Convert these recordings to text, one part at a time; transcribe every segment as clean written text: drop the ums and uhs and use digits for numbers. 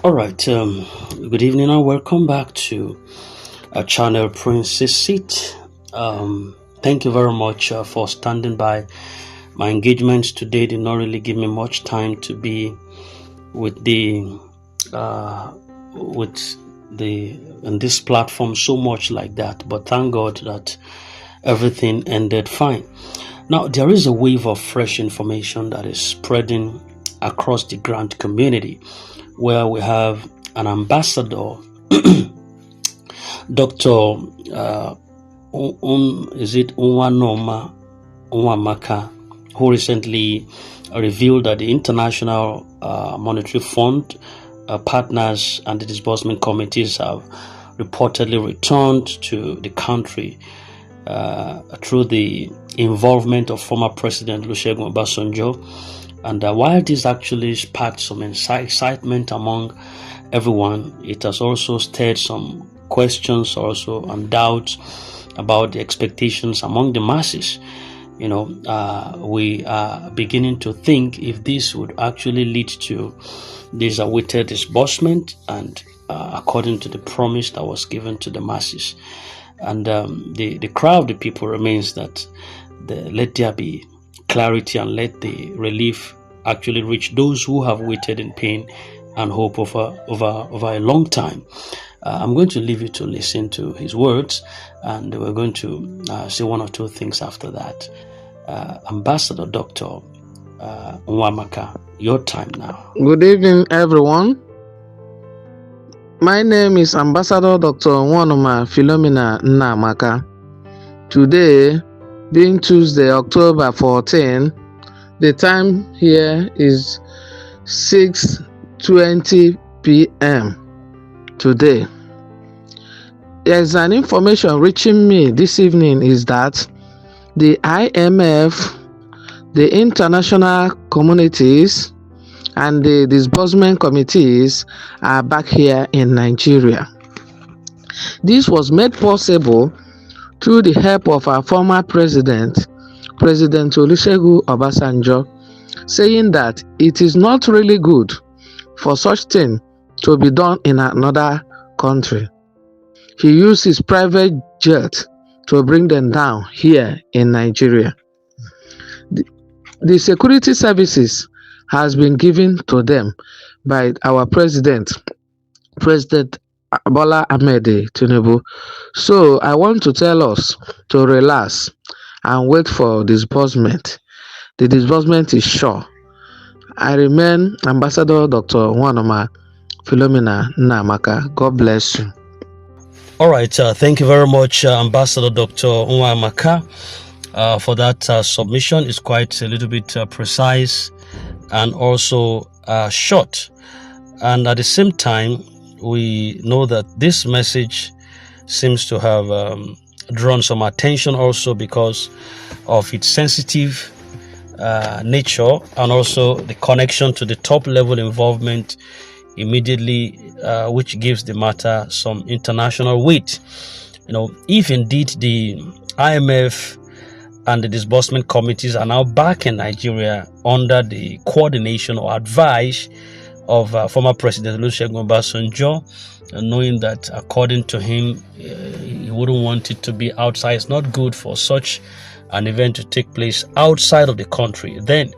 All right. Good evening and welcome back to our channel Princess Seat. Thank you very much for standing by. My engagements today did not really give me much time to be with uh, with the on this platform so much like that. But thank God that everything ended fine. Now there is a wave of fresh information that is spreading across the grant community, where we have an ambassador, Dr. Is it Unwanoma Unwamaka, who recently revealed that the International Monetary Fund partners and the disbursement committees have reportedly returned to the country through the involvement of former President Olusegun Obasanjo. And while this actually sparked some excitement among everyone, it has also stirred some questions also and doubts about the expectations among the masses. We are beginning to think if this would actually lead to this awaited disbursement and according to the promise that was given to the masses. And the cry of the people remains that let there be clarity and let the relief actually reach those who have waited in pain and hope over a long time. I'm going to leave you to listen to his words, and we're going to say one or two things after that. Ambassador Dr. Nwamaka, your time now. Good evening, everyone. My name is Ambassador Dr. Nwanoma Philomena Nnamaka. Today, being Tuesday, October 14, the time here is 6:20 p.m. today. There's an information reaching me this evening is that the IMF, the international communities, and the disbursement committees are back here in Nigeria. This was made possible through the help of our former president, President Olusegun Obasanjo, saying that it is not really good for such thing to be done in another country. He used his private jet to bring them down here in Nigeria. The security services has been given to them by our President Bola Ahmed Tinubu. So I want to tell us to relax and wait for disbursement. The disbursement is sure. I remain Ambassador Dr. Nwanoma Philomena Nnamaka. God bless you. All right. Thank you very much, Ambassador Dr. Nwamaka, for that submission. It's quite a little bit precise and also short. And at the same time, we know that this message seems to have drawn some attention also because of its sensitive nature and also the connection to the top level involvement immediately, which gives the matter some international weight. If indeed the IMF and the disbursement committees are now back in Nigeria under the coordination or advice of former President Olusegun Obasanjo, knowing that according to him, he wouldn't want it to be outside. It's not good for such an event to take place outside of the country. Then,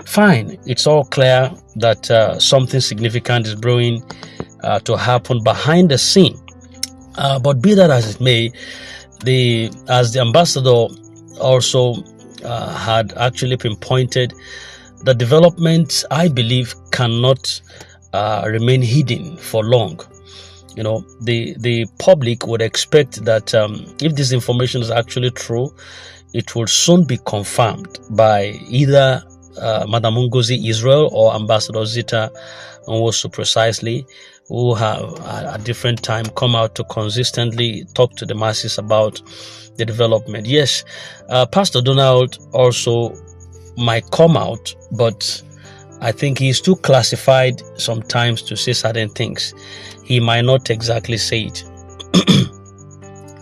fine, it's all clear that something significant is brewing to happen behind the scene. But be that as it may, as the ambassador also had actually pinpointed, the development, I believe, cannot remain hidden for long. The public would expect that if this information is actually true, it will soon be confirmed by either Madam Ngozi Israel or Ambassador Zita Nwosu precisely, who have at different time come out to consistently talk to the masses about the development. Yes, Pastor Donald also might come out, but I think he's too classified sometimes to say certain things. He might not exactly say it.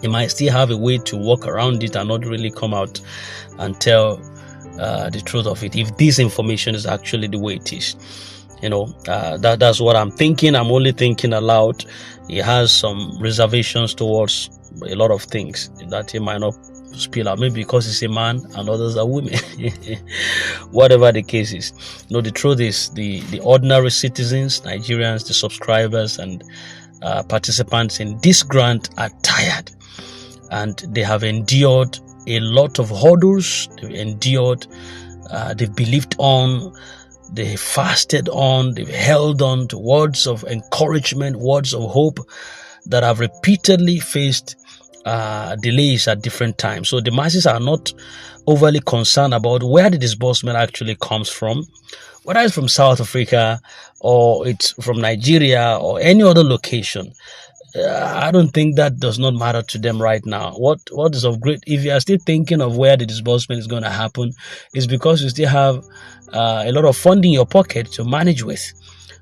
He might still have a way to walk around it and not really come out and tell the truth of it, if this information is actually the way it is. That's what I'm thinking. I'm only thinking aloud. He has some reservations towards a lot of things that he might not spill out, maybe because he's a man and others are women. Whatever the case is, the truth is the ordinary citizens, Nigerians, the subscribers and participants in this grant are tired, and they have endured a lot of hurdles. They've endured, they've believed on, they fasted on, they've held on to words of encouragement, words of hope that have repeatedly faced delays at different times. So the masses are not overly concerned about where the disbursement actually comes from, whether it's from South Africa or it's from Nigeria or any other location. I don't think that does not matter to them right now. What is of great, if you are still thinking of where the disbursement is going to happen, is because you still have a lot of funding in your pocket to manage with.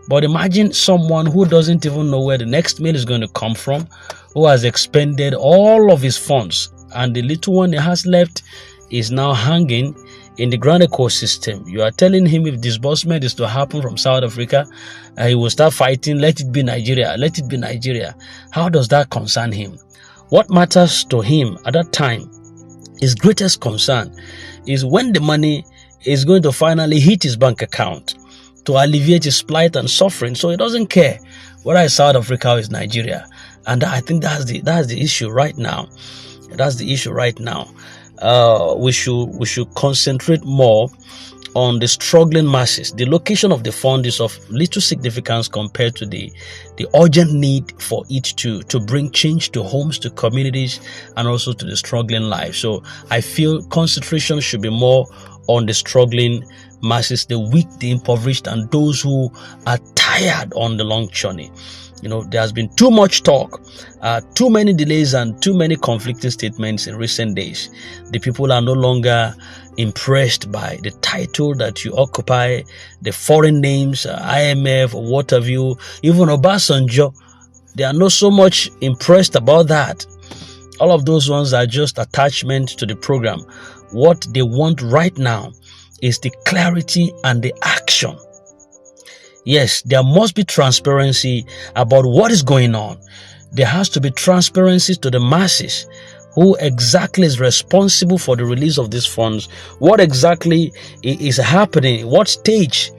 But imagine someone who doesn't even know where the next meal is going to come from, who has expended all of his funds, and the little one he has left is now hanging in the grand ecosystem. You are telling him if disbursement is to happen from South Africa, he will start fighting, let it be Nigeria, let it be Nigeria. How does that concern him? What matters to him at that time, his greatest concern, is when the money is going to finally hit his bank account to alleviate his plight and suffering. So he doesn't care whether it's South Africa or it's Nigeria. And I think that's the issue right now. That's the issue right now. We should concentrate more on the struggling masses. The location of the fund is of little significance compared to the urgent need for it to bring change to homes, to communities, and also to the struggling lives. So I feel concentration should be more on the struggling masses, the weak, the impoverished, and those who are tired on the long journey. There has been too much talk, too many delays, and too many conflicting statements in recent days. The people are no longer impressed by the title that you occupy, the foreign names, IMF, or what have you, even Obasanjo. They are not so much impressed about that. All of those ones are just attachments to the program. What they want right now is the clarity and the action. Yes, there must be transparency about what is going on. There has to be transparency to the masses. Who exactly is responsible for the release of these funds? What exactly is happening? What stage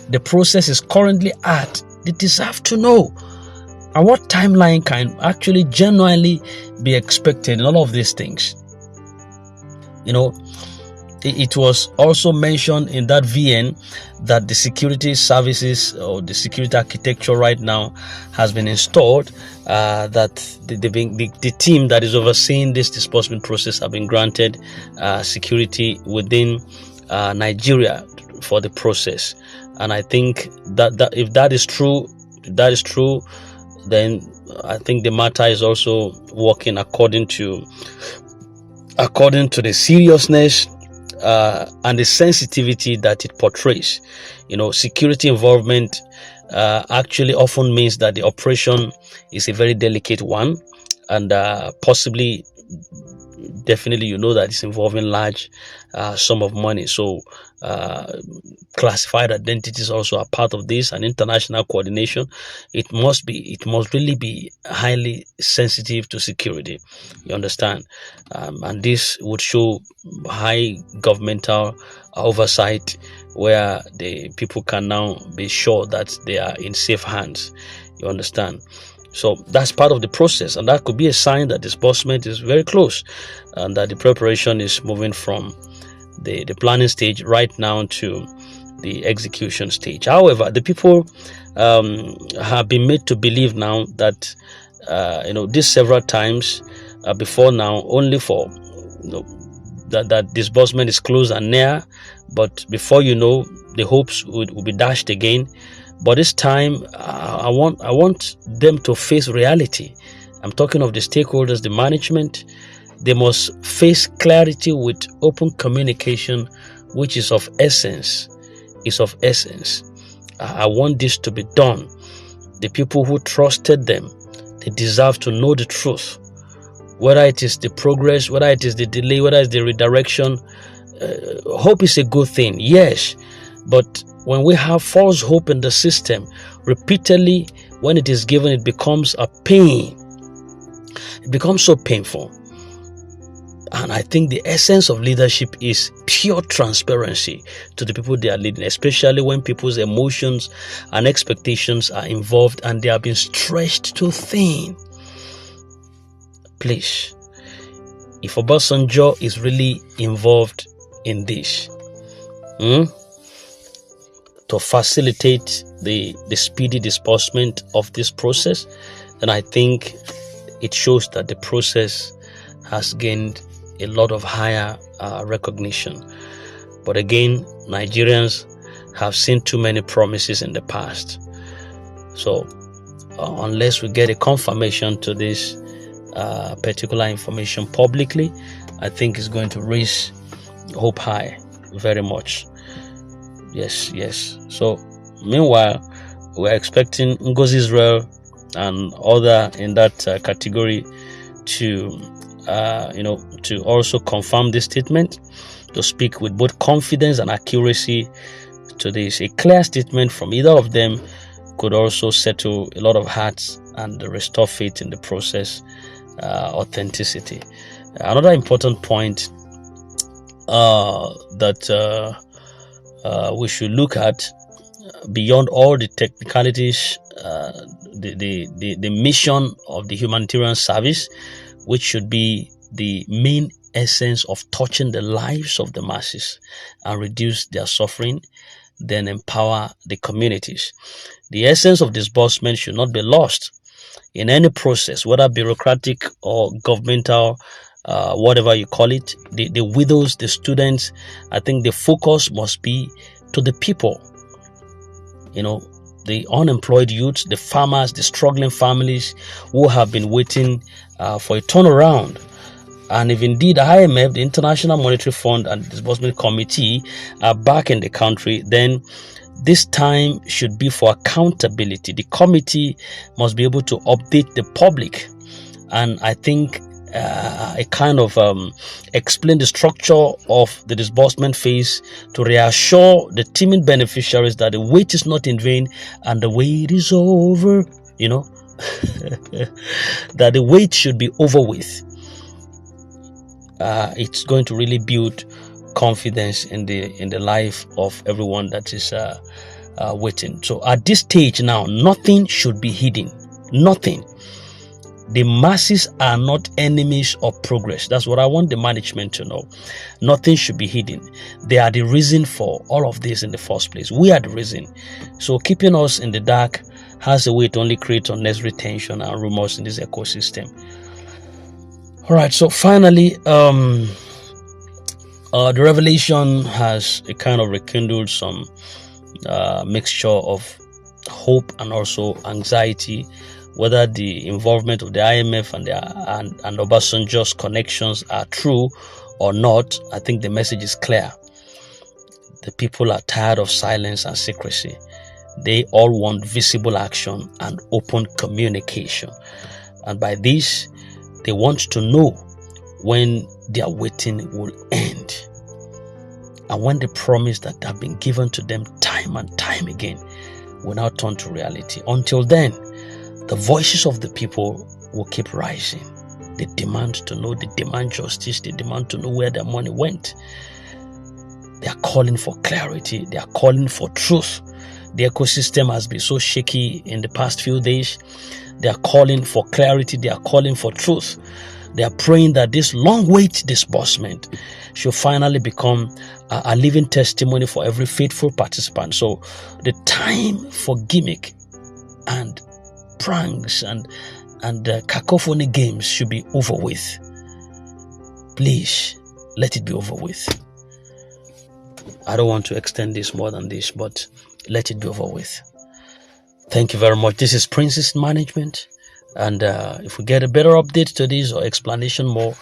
the process is currently at? They deserve to know. And what timeline can actually genuinely be expected in all of these things? It was also mentioned in that VN that the security services or the security architecture right now has been installed, that the team that is overseeing this disbursement process have been granted security within Nigeria for the process. And I think that if that is true, then I think the matter is also working according to the seriousness and the sensitivity that it portrays. Security involvement actually often means that the operation is a very delicate one, and possibly, definitely, that it's involving large sum of money. So classified identities also are part of this, and international coordination. It must really be highly sensitive to security. You understand? And this would show high governmental oversight, where the people can now be sure that they are in safe hands. You understand? So that's part of the process, and that could be a sign that disbursement is very close, and that the preparation is moving from the planning stage right now to the execution stage. However, the people have been made to believe now that this several times before now, only for that disbursement is close and near, but before the hopes will be dashed again. But this time, I want them to face reality. I'm talking of the stakeholders, the management. They must face clarity with open communication, which is of essence. I want this to be done. The people who trusted them, they deserve to know the truth. Whether it is the progress, whether it is the delay, whether it's the redirection, hope is a good thing. Yes, But when we have false hope in the system, repeatedly, when it is given, it becomes a pain. It becomes so painful. And I think the essence of leadership is pure transparency to the people they are leading, especially when people's emotions and expectations are involved and they are being stretched too thin. Please, if Obasanjo is really involved in this, to facilitate the speedy disbursement of this process, then I think it shows that the process has gained a lot of higher recognition. But again, Nigerians have seen too many promises in the past. So unless we get a confirmation to this particular information publicly, I think it's going to raise hope high very much. Yes. So meanwhile, we're expecting Ngozi Israel and other in that category to to also confirm this statement, to speak with both confidence and accuracy to this. A clear statement from either of them could also settle a lot of hearts and restore faith in the process, authenticity. Another important point that we should look at, beyond all the technicalities, the mission of the humanitarian service, which should be the main essence of touching the lives of the masses and reduce their suffering, then empower the communities. The essence of disbursement should not be lost in any process, whether bureaucratic or governmental, whatever you call it. The widows, the students, I think the focus must be to the people, the unemployed youths, the farmers, the struggling families who have been waiting for a turnaround. And if indeed IMF, the International Monetary Fund, and the Disbursement Committee are back in the country, then this time should be for accountability. The committee must be able to update the public, and I think a kind of explain the structure of the disbursement phase to reassure the teeming beneficiaries that the wait is not in vain and the wait is over, that the wait should be over with. It's going to really build confidence in the life of everyone that is waiting. So at this stage now, nothing should be hidden. Nothing. The masses are not enemies of progress. That's what I want the management to know. Nothing should be hidden. They are the reason for all of this in the first place. We are the reason. So keeping us in the dark has a way to only create unnecessary tension and rumors in this ecosystem. All right. So finally, the revelation has a kind of rekindled some mixture of hope and also anxiety. Whether the involvement of the IMF and Obasanjo's connections are true or not, I think the message is clear. The people are tired of silence and secrecy. They all want visible action and open communication. And by this, they want to know when their waiting will end, and when the promise that have been given to them time and time again will now turn to reality. Until then, the voices of the people will keep rising. They demand to know, they demand justice, they demand to know where their money went. They are calling for clarity, they are calling for truth. The ecosystem has been so shaky in the past few days. They are calling for clarity, they are calling for truth. They are praying that this long wait disbursement should finally become a living testimony for every faithful participant. So the time for gimmick and pranks and cacophony games should be over with. Please, let it be over with. I don't want to extend this more than this, but let it be over with. Thank you very much. This is Princess Management. And if we get a better update to this or explanation more,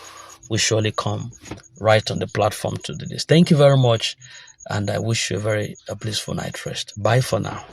we surely come right on the platform to do this. Thank you very much. And I wish you a blissful night rest. Bye for now.